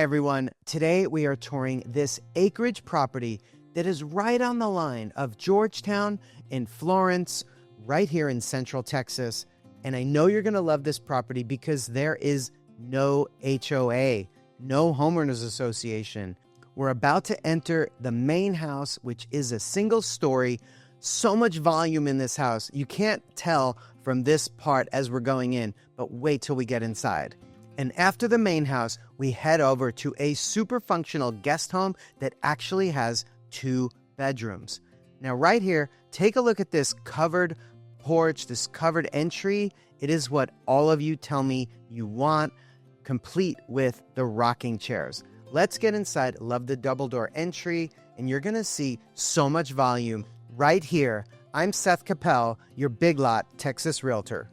everyone. Today we are touring this acreage property that is right on the line of Georgetown and Florence, right here in Central Texas. And I know you're going to love this property because there is no HOA, no homeowners association. We're about to enter the main house, which is a single story. So much volume in this house. You can't tell from this part as we're going in, but wait till we get inside. And after the main house, we head over to a super functional guest home that actually has 2 bedrooms. Now, right here, take a look at this covered porch, this covered entry. It is what all of you tell me you want, complete with the rocking chairs. Let's get inside. Love the double door entry, and you're going to see so much volume right here. I'm Seth Capel, your Big Lot Texas Realtor.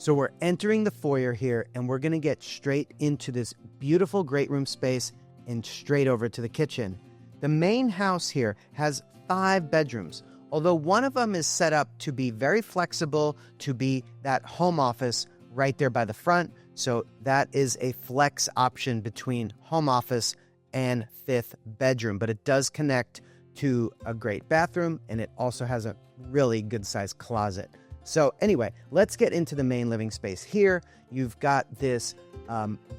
So we're entering the foyer here, and we're going to get straight into this beautiful great room space and straight over to the kitchen. The main house here has 5 bedrooms, although one of them is set up to be very flexible, to be that home office right there by the front. So that is a flex option between home office and 5th bedroom, but it does connect to a great bathroom, and it also has a really good sized closet. So anyway, let's get into the main living space here. You've got this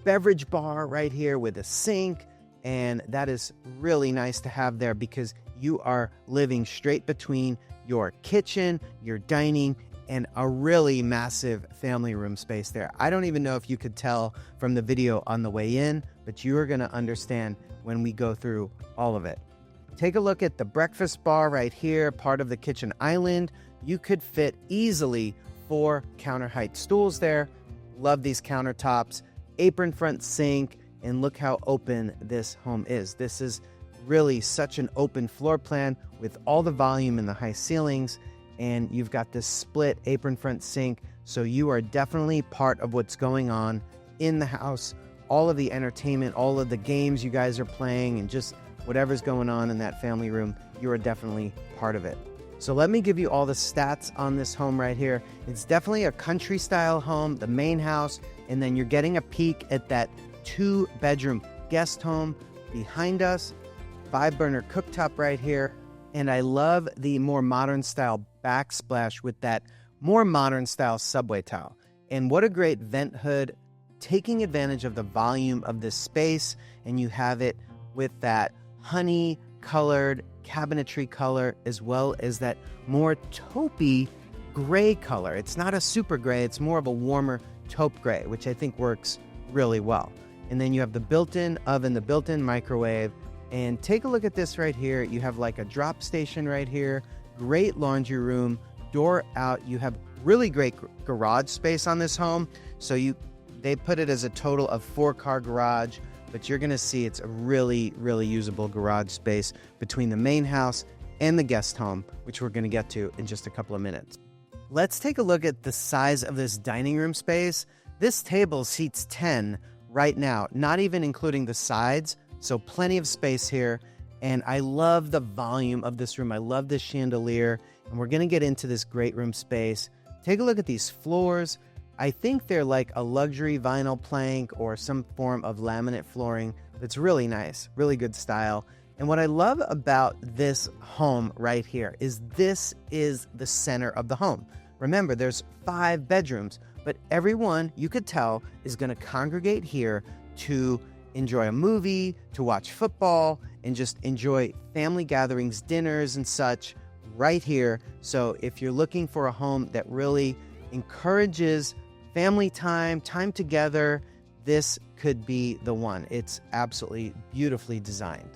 beverage bar right here with a sink, and that is really nice to have there because you are living straight between your kitchen, your dining, and a really massive family room space there. I don't even know if you could tell from the video on the way in, but you are going to understand when we go through all of it. Take a look at the breakfast bar right here, part of the kitchen island. You could fit easily 4 counter height stools there. Love these countertops, apron front sink, and look how open this home is. This is really such an open floor plan with all the volume and the high ceilings, and you've got this split apron front sink, so you are definitely part of what's going on in the house. All of the entertainment, all of the games you guys are playing, and just whatever's going on in that family room, you are definitely part of it. So let me give you all the stats on this home right here. It's definitely a country style home, the main house, and then you're getting a peek at that 2-bedroom guest home behind us. 5-burner cooktop right here. And I love the more modern style backsplash with that more modern style subway tile. And what a great vent hood, taking advantage of the volume of this space. And you have it with that honey colored cabinetry color, as well as that more taupey gray color. It's not a super gray, it's more of a warmer taupe gray, which I think works really well. And then you have the built-in oven, the built-in microwave. And take a look at this right here. You have like a drop station right here, great laundry room, door out. You have really great garage space on this home. So they put it as a total of 4-car garage, but you're going to see it's a really, really usable garage space between the main house and the guest home, which we're going to get to in just a couple of minutes. Let's take a look at the size of this dining room space. This table seats 10 right now, not even including the sides, so plenty of space here. And I love the volume of this room. I love this chandelier, and we're going to get into this great room space. Take a look at these floors. I think they're like a luxury vinyl plank or some form of laminate flooring. It's really nice, really good style. And what I love about this home right here is this is the center of the home. Remember, there's 5 bedrooms, but everyone, you could tell, is going to congregate here to enjoy a movie, to watch football, and just enjoy family gatherings, dinners, and such right here. So if you're looking for a home that really encourages family time together, this could be the one. It's absolutely beautifully designed.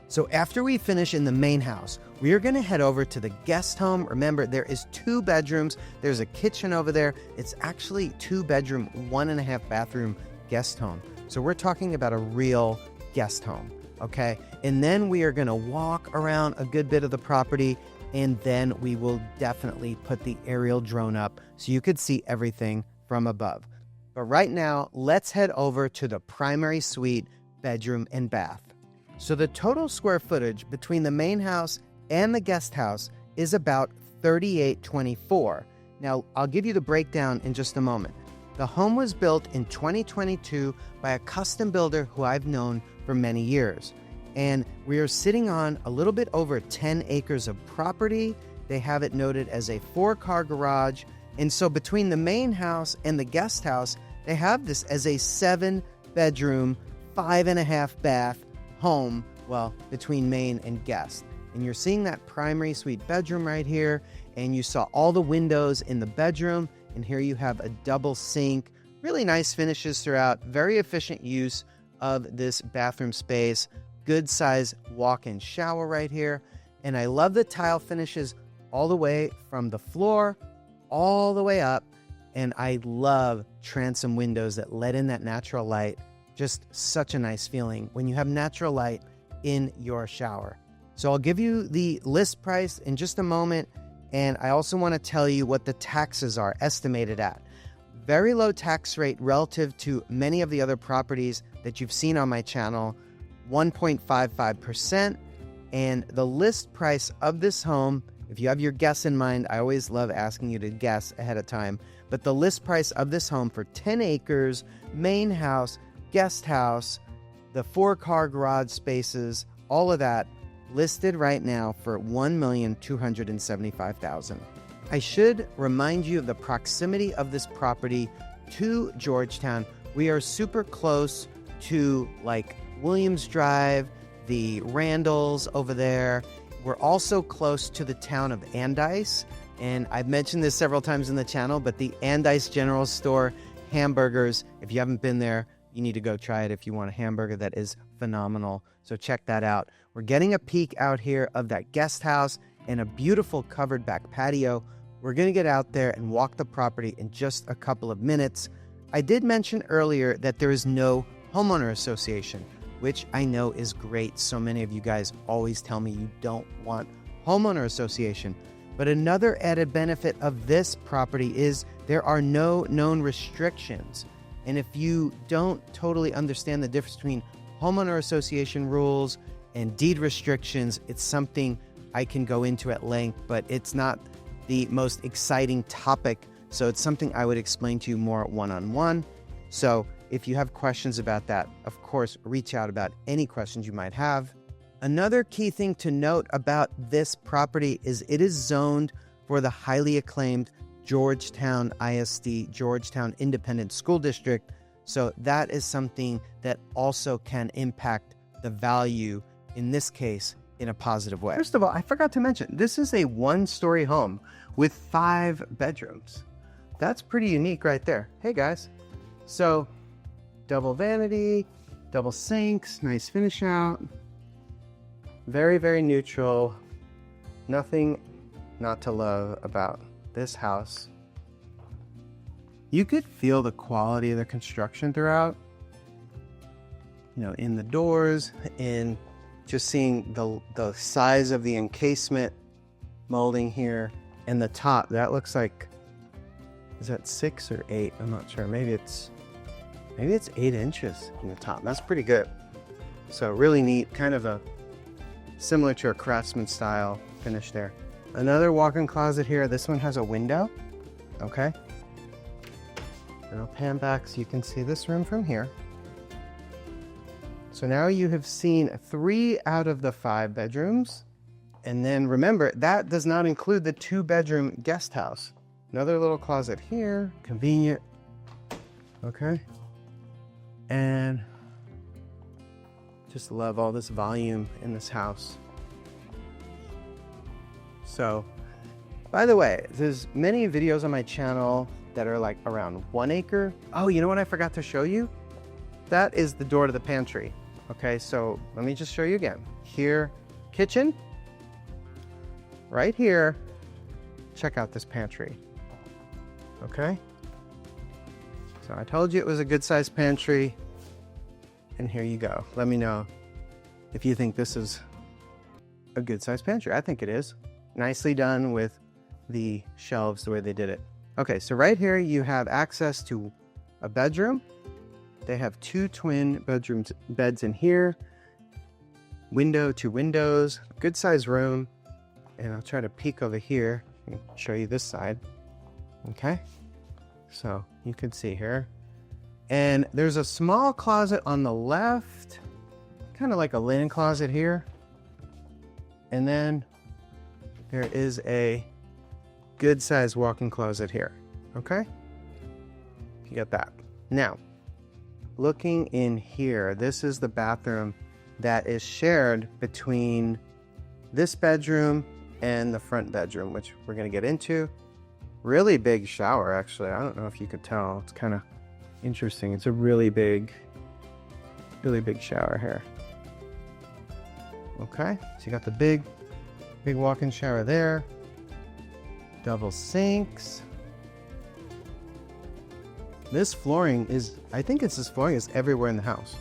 So after we finish in the main house, we are going to head over to the guest home. Remember, there is 2 bedrooms. There's a kitchen over there. It's actually 2-bedroom, 1.5 bathroom guest home. So we're talking about a real guest home, okay? And then we are going to walk around a good bit of the property, and then we will definitely put the aerial drone up so you could see everything from above. But right now, let's head over to the primary suite, bedroom, and bath. So the total square footage between the main house and the guest house is about 3824. Now, I'll give you the breakdown in just a moment. The home was built in 2022 by a custom builder who I've known for many years. And we are sitting on a little bit over 10 acres of property. They have it noted as a 4-car garage. And so between the main house and the guest house, they have this as a 7-bedroom, 5.5 bath home, well, between main and guest. And you're seeing that primary suite bedroom right here. And you saw all the windows in the bedroom. And here you have a double sink, really nice finishes throughout, very efficient use of this bathroom space. Good size walk-in shower right here. And I love the tile finishes all the way from the floor all the way up. And I love transom windows that let in that natural light. Just such a nice feeling when you have natural light in your shower. So I'll give you the list price in just a moment. And I also want to tell you what the taxes are estimated at. Very low tax rate relative to many of the other properties that you've seen on my channel. 1.55%, and the list price of this home, if you have your guess in mind, I always love asking you to guess ahead of time, but the list price of this home for 10 acres, main house, guest house, the 4-car garage spaces, all of that listed right now for $1,275,000. I should remind you of the proximity of this property to Georgetown. We are super close to like Williams Drive, the Randalls over there. We're also close to the town of Andice, and I've mentioned this several times in the channel, but the Andice General Store hamburgers, if you haven't been there, you need to go try it if you want a hamburger. That is phenomenal. So check that out. We're getting a peek out here of that guest house and a beautiful covered back patio. We're going to get out there and walk the property in just a couple of minutes. I did mention earlier that there is no homeowner association, which I know is great. So many of you guys always tell me you don't want homeowner association. But another added benefit of this property is there are no known restrictions. And if you don't totally understand the difference between homeowner association rules and deed restrictions, it's something I can go into at length, but it's not the most exciting topic. So it's something I would explain to you more one-on-one. So if you have questions about that, of course, reach out about any questions you might have. Another key thing to note about this property is it is zoned for the highly acclaimed Georgetown ISD, Georgetown Independent School District. So that is something that also can impact the value, in this case, in a positive way. First of all, I forgot to mention, this is a 1-story home with 5 bedrooms. That's pretty unique right there. Hey guys. So double vanity, double sinks, nice finish out. Very, very neutral. Nothing not to love about this house. You could feel the quality of the construction throughout. You know, in the doors, in just seeing the size of the encasement molding here, and the top. That looks like, is that 6 or 8? I'm not sure. Maybe it's 8 inches from the top. That's pretty good. So really neat, kind of a similar to a Craftsman style finish there. Another walk-in closet here. This one has a window. Okay. And I'll pan back so you can see this room from here. So now you have seen 3 out of the 5 bedrooms. And then remember, that does not include the 2-bedroom guest house. Another little closet here, convenient. Okay. And just love all this volume in this house. So, by the way, there's many videos on my channel that are like around 1 acre. Oh, you know what I forgot to show you? That is the door to the pantry. Okay, so let me just show you again. Here, kitchen. Right here, check out this pantry. Okay? So I told you it was a good sized pantry. And here you go. Let me know if you think this is a good sized pantry. I think it is. Nicely done with the shelves the way they did it. Okay, so right here you have access to a bedroom. They have 2 twin beds in here. Window to windows, good sized room. And I'll try to peek over here and show you this side. Okay, So you can see here. And there's a small closet on the left, kind of like a linen closet here. And then there is a good sized walk-in closet here. Okay? You got that. Now, looking in here, this is the bathroom that is shared between this bedroom and the front bedroom, which we're going to get into. Really big shower, actually. I don't know if you could tell. It's kind of interesting. It's a really big shower here. Okay, so you got the big walk-in shower there. Double sinks. This flooring is, I think this flooring is everywhere in the house.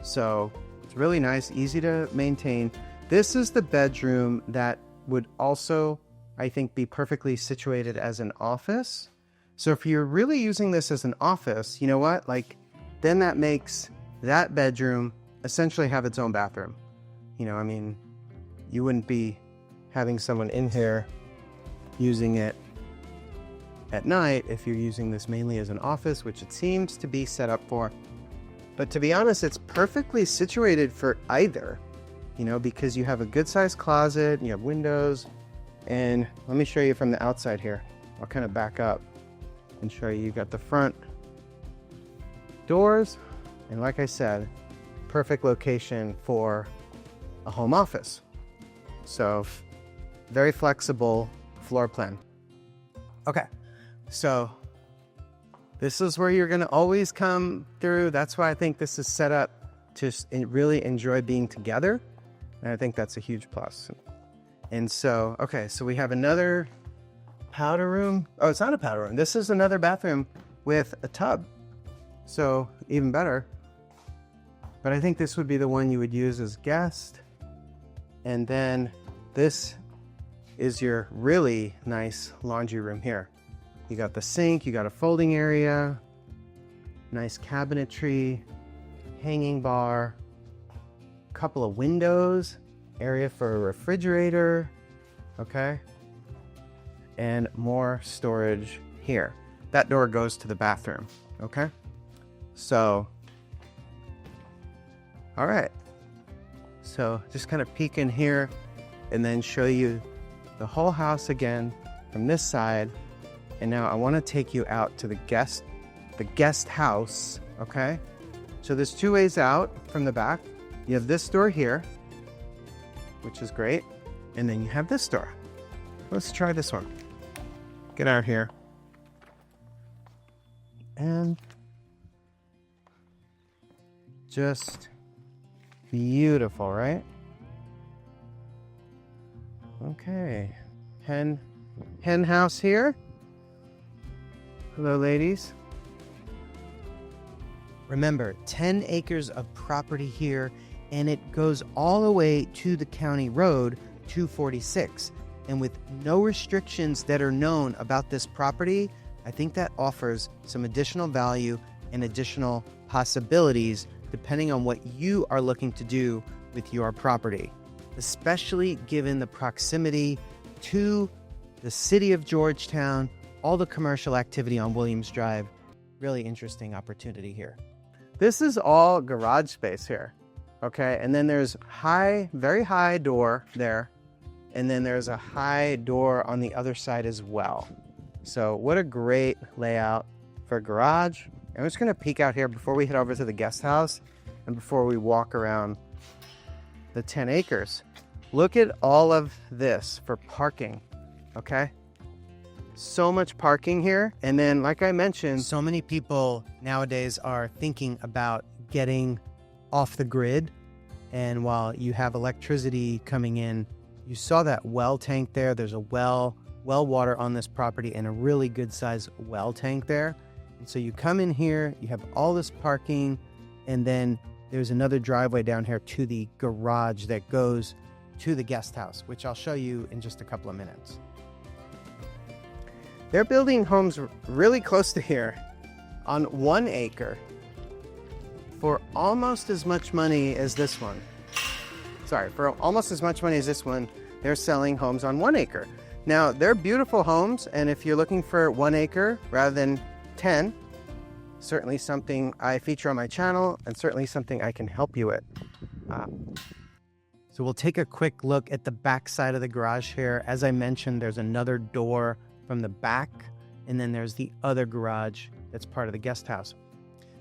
So it's really nice, easy to maintain. This is the bedroom that would also, I think, be perfectly situated as an office. So if you're really using this as an office, you know what? Like, then that makes that bedroom essentially have its own bathroom. You know, I mean, you wouldn't be having someone in here using it at night if you're using this mainly as an office, which it seems to be set up for. But to be honest, it's perfectly situated for either, you know, because you have a good sized closet, you have windows, and let me show you from the outside here. I'll kind of back up and show you. You got the front doors, and like I said, perfect location for a home office. So very flexible floor plan. Okay, so this is where you're going to always come through. That's why I think this is set up to really enjoy being together, and I think that's a huge plus. And so, okay, so we have another powder room. Oh, it's not a powder room. This is another bathroom with a tub. So even better. But I think this would be the one you would use as guest. And then this is your really nice laundry room here. You got the sink, you got a folding area, nice cabinetry, hanging bar, couple of windows, area for a refrigerator, okay? And more storage here. That door goes to the bathroom, okay? So, all right. So just kind of peek in here and then show you the whole house again from this side. And now I want to take you out to the guest house, okay? So there's two ways out from the back. You have this door here, which is great. And then you have this door. Let's try this one. Get out here. And just beautiful, right? Okay. Hen house here. Hello, ladies. Remember, 10 acres of property here, and it goes all the way to the county road 246. And with no restrictions that are known about this property, I think that offers some additional value and additional possibilities depending on what you are looking to do with your property, especially given the proximity to the city of Georgetown, all the commercial activity on Williams Drive. Really interesting opportunity here. This is all garage space here, okay? And then there's very high door there, and then there's a high door on the other side as well. So what a great layout for a garage. I'm just gonna peek out here before we head over to the guest house and before we walk around the 10 acres. Look at all of this for parking, okay? So much parking here. And then, like I mentioned, so many people nowadays are thinking about getting off the grid. And while you have electricity coming in, you saw that well tank there. There's a well water on this property and a really good size well tank there. And so you come in here, you have all this parking, and then there's another driveway down here to the garage that goes to the guest house, which I'll show you in just a couple of minutes. They're building homes really close to here on 1 acre for almost as much money as this one. Sorry, for almost as much money as this one, they're selling homes on 1 acre. Now, they're beautiful homes, and if you're looking for 1 acre rather than 10. Certainly something I feature on my channel and certainly something I can help you with. So we'll take a quick look at the back side of the garage here. As I mentioned, there's another door from the back, and then there's the other garage that's part of the guest house.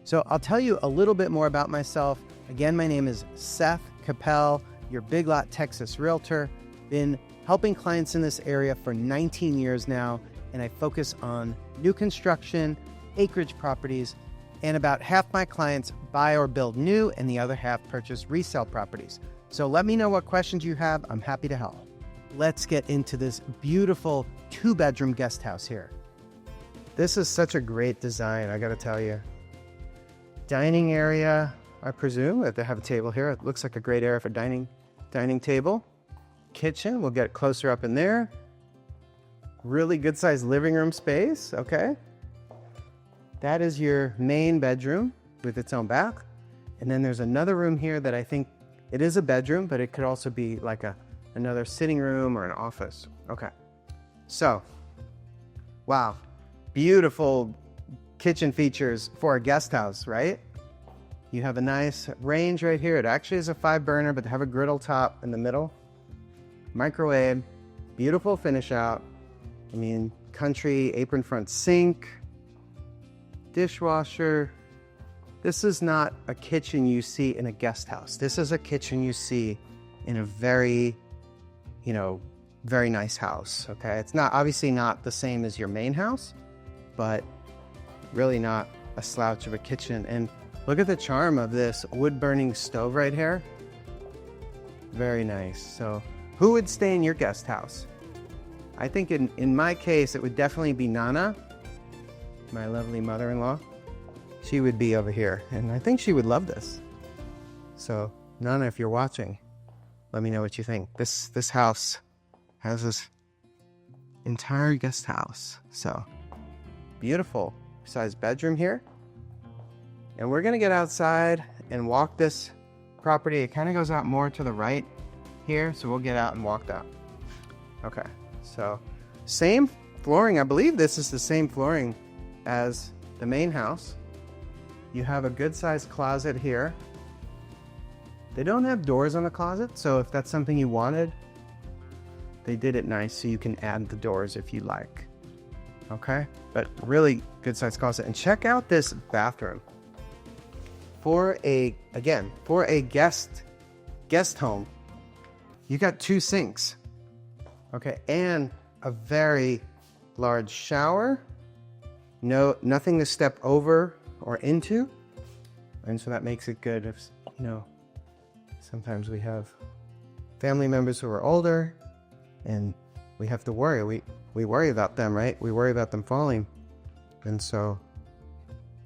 So I'll tell you a little bit more about myself. Again, my name is Seth Capel, your Big Lot Texas realtor. Been helping clients in this area for 19 years now, and I focus on new construction, acreage properties, and about half my clients buy or build new, and the other half purchase resale properties. So let me know what questions you have. I'm happy to help. Let's get into this beautiful 2-bedroom guest house here. This is such a great design, I gotta tell you. Dining area, I presume, if they have a table here. It looks like a great area for dining table. Kitchen, we'll get closer up in there. Really good sized living room space, okay. That is your main bedroom with its own bath. And then there's another room here that I think it is a bedroom, but it could also be like another sitting room or an office. Okay, so, wow, beautiful kitchen features for a guest house, right? You have a nice range right here. It actually is a 5-burner, but they have a griddle top in the middle. Microwave, beautiful finish out. I mean, country apron front sink, dishwasher. This is not a kitchen you see in a guest house. This is a kitchen you see in a very, very nice house, okay? It's not obviously not the same as your main house, but really not a slouch of a kitchen. And look at the charm of this wood-burning stove right here. Very nice. So who would stay in your guest house? I think in my case, it would definitely be Nana, my lovely mother-in-law. She would be over here, and I think she would love this. So Nana, if you're watching, let me know what you think. This house has this entire guest house. So beautiful sized bedroom here. And we're gonna get outside and walk this property. It kind of goes out more to the right here, so we'll get out and walk that. Okay, so same flooring. I believe this is the same flooring as the main house. You have a good sized closet here. They don't have doors on the closet, so if that's something you wanted, they did it nice so you can add the doors if you like. Okay, but really good sized closet. And check out this bathroom. For a guest home, you got 2 sinks, okay, and a very large shower. Nothing to step over or into, and so that makes it good if, sometimes we have family members who are older and we have to worry. We worry about them, right? We worry about them falling, and so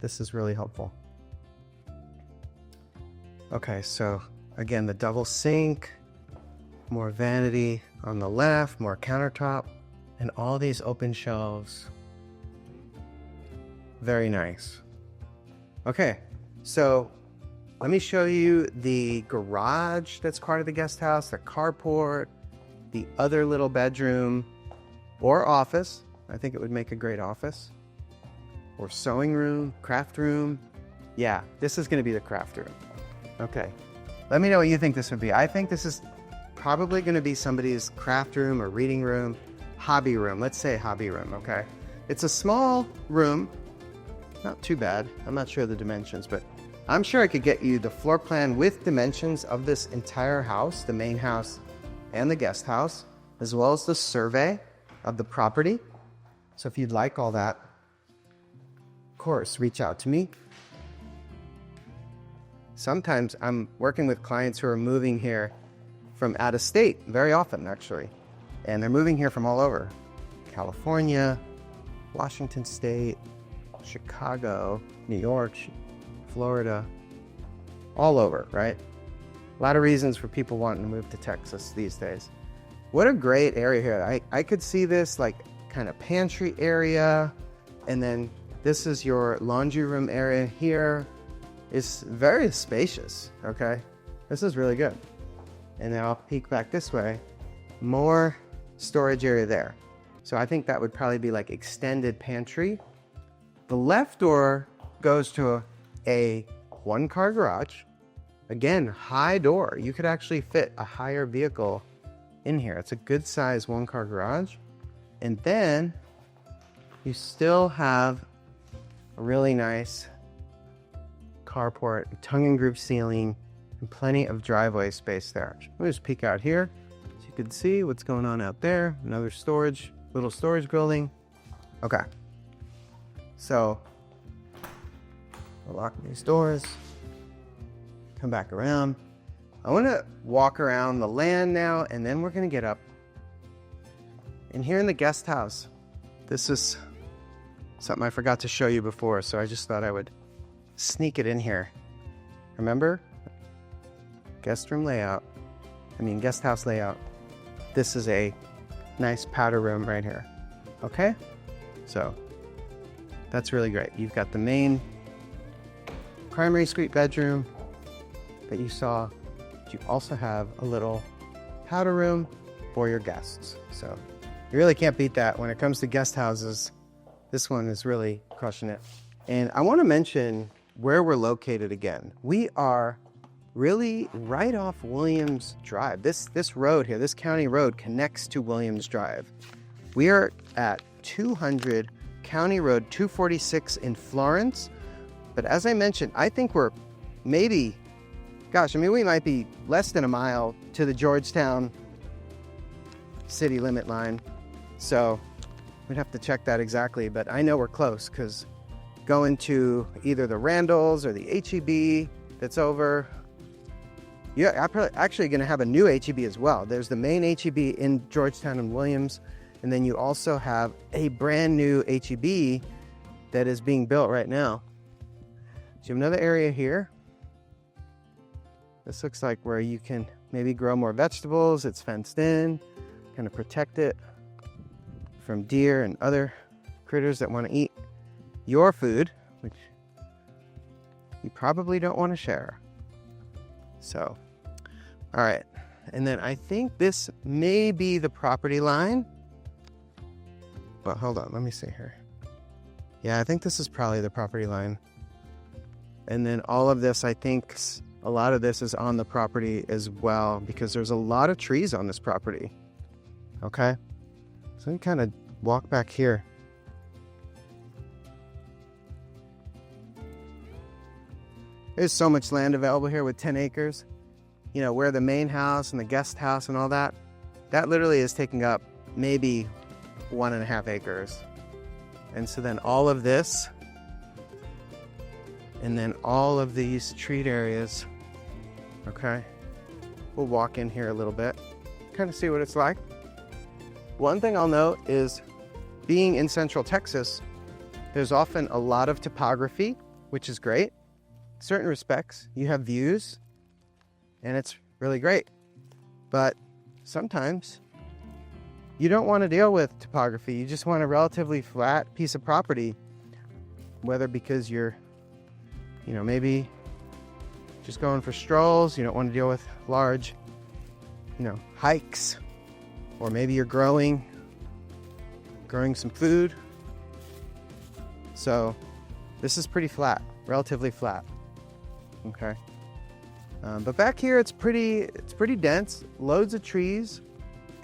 this is really helpful. Okay, so again, the double sink, more vanity on the left, more countertop, and all these open shelves. Very nice. Okay, so let me show you the garage that's part of the guest house, the carport, the other little bedroom or office. I think it would make a great office. Or sewing room, craft room. Yeah, this is gonna be the craft room. Okay, let me know what you think this would be. I think this is probably gonna be somebody's craft room or reading room, hobby room. Let's say hobby room, okay? It's a small room, not too bad. I'm not sure of the dimensions, but I'm sure I could get you the floor plan with dimensions of this entire house, the main house and the guest house, as well as the survey of the property. So if you'd like all that, of course, reach out to me. Sometimes I'm working with clients who are moving here from out of state, very often actually, and they're moving here from all over. California, Washington State, Chicago, New York, Florida, all over, right? A lot of reasons for people wanting to move to Texas these days. What a great area here. I could see this like kind of pantry area, and then this is your laundry room area here. It's very spacious, okay? This is really good. And then I'll peek back this way. More storage area there. So I think that would probably be like extended pantry The left door goes to a one-car garage. Again, high door. You could actually fit a higher vehicle in here. It's a good size one-car garage. And then you still have a really nice carport, tongue and groove ceiling, and plenty of driveway space there. Let me just peek out here so you can see what's going on out there. Another storage, little storage building. Okay. So, I'll lock these doors. Come back around. I want to walk around the land now, and then we're going to get up. And here in the guest house, this is something I forgot to show you before, so I just thought I would sneak it in here. Remember? Guest house layout. This is a nice powder room right here. Okay? So, that's really great. You've got the main primary suite bedroom that you saw. You also have a little powder room for your guests. So you really can't beat that. When it comes to guest houses, this one is really crushing it. And I want to mention where we're located again. We are really right off Williams Drive. This road here, this county road connects to Williams Drive. We are at 200 County Road 246 in Florence. But as I mentioned, I think we're maybe, we might be less than a mile to the Georgetown city limit line. So we'd have to check that exactly, but I know we're close because going to either the Randalls or the HEB that's over. Yeah, I'm probably actually going to have a new HEB as well. There's the main HEB in Georgetown and Williams, and then you also have a brand new HEB that is being built right now. So you have another area here. This looks like where you can maybe grow more vegetables. It's fenced in, kind of protect it from deer and other critters that want to eat your food, which you probably don't want to share. So, all right. And then I think this may be the property line. But hold on, let me see here. Yeah, I think this is probably the property line. And then all of this, I think a lot of this is on the property as well, because there's a lot of trees on this property. Okay? So let me kind of walk back here. There's so much land available here with 10 acres. You know, where the main house and the guest house and all that, that literally is taking up maybe 1.5 acres. And so then all of this, and then all of these treat areas. Okay, we'll walk in here a little bit, kind of see what it's like. One thing I'll note is being in Central Texas, there's often a lot of topography, which is great. In certain respects, you have views, and it's really great. But sometimes you don't want to deal with topography. You just want a relatively flat piece of property, whether because you're, maybe just going for strolls, you don't want to deal with large, hikes, or maybe you're growing some food. So this is pretty flat, relatively flat. Okay. But back here, it's pretty dense, loads of trees,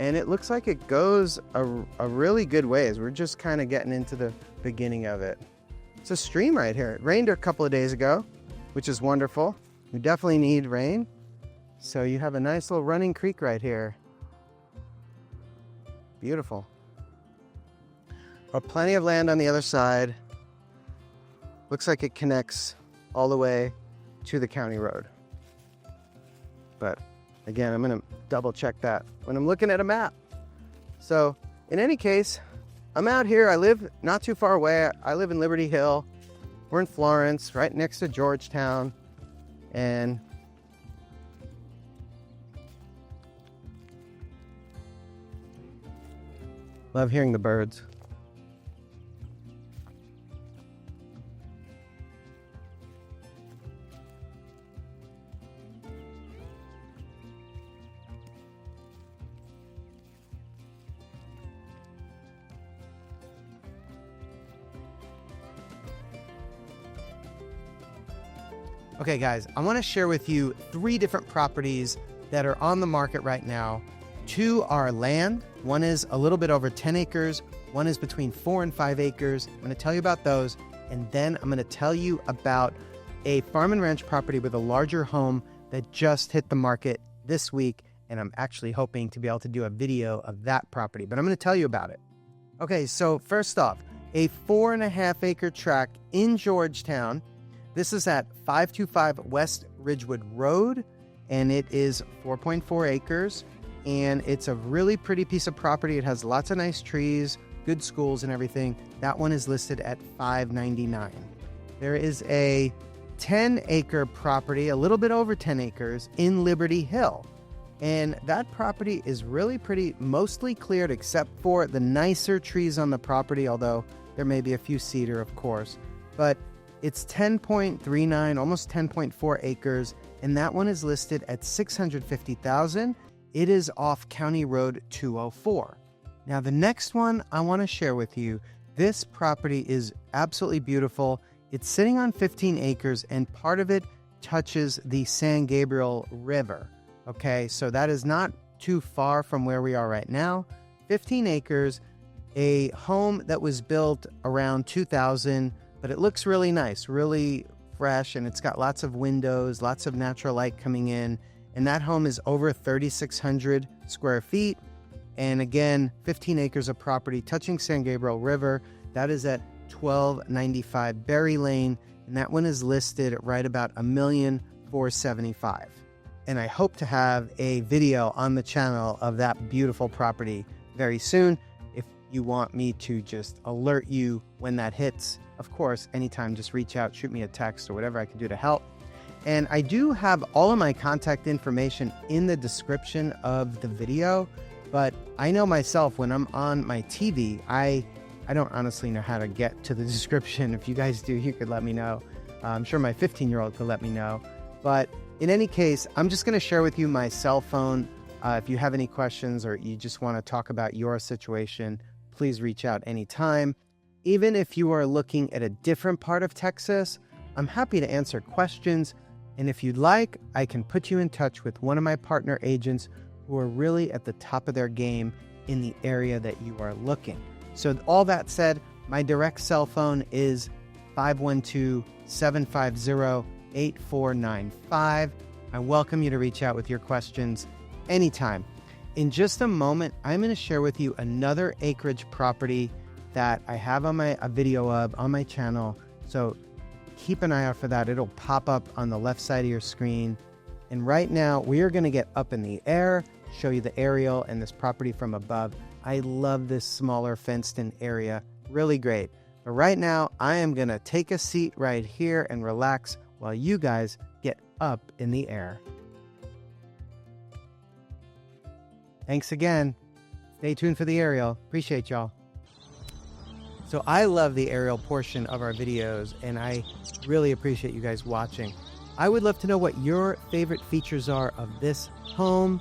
and it looks like it goes a really good ways. We're just kind of getting into the beginning of it. It's a stream right here. It rained a couple of days ago, which is wonderful. We definitely need rain. So you have a nice little running creek right here. Beautiful. Plenty of land on the other side. Looks like it connects all the way to the county road. But again, I'm going to double check that when I'm looking at a map. So in any case, I'm out here. I live not too far away. I live in Liberty Hill. We're in Florence, right next to Georgetown. And love hearing the birds. Okay, guys, I want to share with you 3 different properties that are on the market right now. 2 are land. One is a little bit over 10 acres. One is between 4 and 5 acres. I'm going to tell you about those. And then I'm going to tell you about a farm and ranch property with a larger home that just hit the market this week. And I'm actually hoping to be able to do a video of that property, but I'm going to tell you about it. Okay, so first off, a 4.5 acre tract in Georgetown. This is at 525 West Ridgewood Road, and it is 4.4 acres, and it's a really pretty piece of property. It has lots of nice trees, good schools and everything. That one is listed at $599. There is a 10 acre property, a little bit over 10 acres, in Liberty Hill. And that property is really pretty, mostly cleared except for the nicer trees on the property, although there may be a few cedar, of course. But it's 10.39, almost 10.4 acres, and that one is listed at $650,000. It is off County Road 204. Now, the next one I want to share with you, this property is absolutely beautiful. It's sitting on 15 acres, and part of it touches the San Gabriel River. Okay, so that is not too far from where we are right now. 15 acres, a home that was built around 2000, but it looks really nice, really fresh, and it's got lots of windows, lots of natural light coming in. And that home is over 3,600 square feet. And again, 15 acres of property touching San Gabriel River. That is at 1295 Berry Lane, and that one is listed right about $1,475,000. And I hope to have a video on the channel of that beautiful property very soon. If you want me to just alert you when that hits, of course, anytime, just reach out, shoot me a text or whatever I can do to help. And I do have all of my contact information in the description of the video, but I know myself when I'm on my TV, I don't honestly know how to get to the description. If you guys do, you could let me know. I'm sure my 15-year-old could let me know. But in any case, I'm just going to share with you my cell phone. If you have any questions or you just want to talk about your situation, please reach out anytime. Even if you are looking at a different part of Texas, I'm happy to answer questions. And if you'd like, I can put you in touch with one of my partner agents who are really at the top of their game in the area that you are looking. So all that said, my direct cell phone is 512-750-8495. I welcome you to reach out with your questions anytime. In just a moment, I'm going to share with you another acreage property that I have on a video of on my channel. So keep an eye out for that. It'll pop up on the left side of your screen. And right now, we are going to get up in the air, show you the aerial and this property from above. I love this smaller fenced-in area. Really great. But right now, I am going to take a seat right here and relax while you guys get up in the air. Thanks again. Stay tuned for the aerial. Appreciate y'all. So I love the aerial portion of our videos, and I really appreciate you guys watching. I would love to know what your favorite features are of this home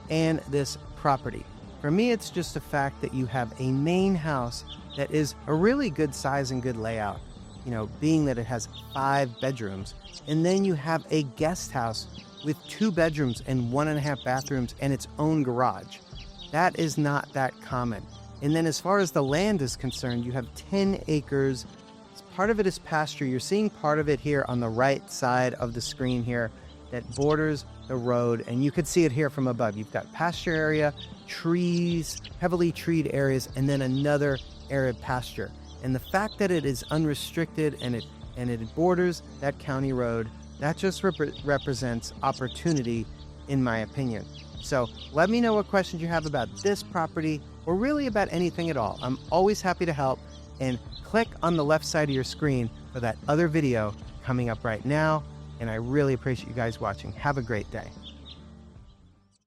and this property. For me, it's just the fact that you have a main house that is a really good size and good layout, you know, being that it has 5 bedrooms. And then you have a guest house with 2 bedrooms and 1.5 bathrooms and its own garage. That is not that common. And then as far as the land is concerned, you have 10 acres. Part of it is pasture. You're seeing part of it here on the right side of the screen here that borders the road, and you could see it here from above. You've got pasture area, trees, heavily treed areas, and then another arid pasture. And the fact that it is unrestricted and it borders that county road, that just represents opportunity, in my opinion. So let me know what questions you have about this property or really about anything at all. I'm always happy to help. And click on the left side of your screen for that other video coming up right now. And I really appreciate you guys watching. Have a great day.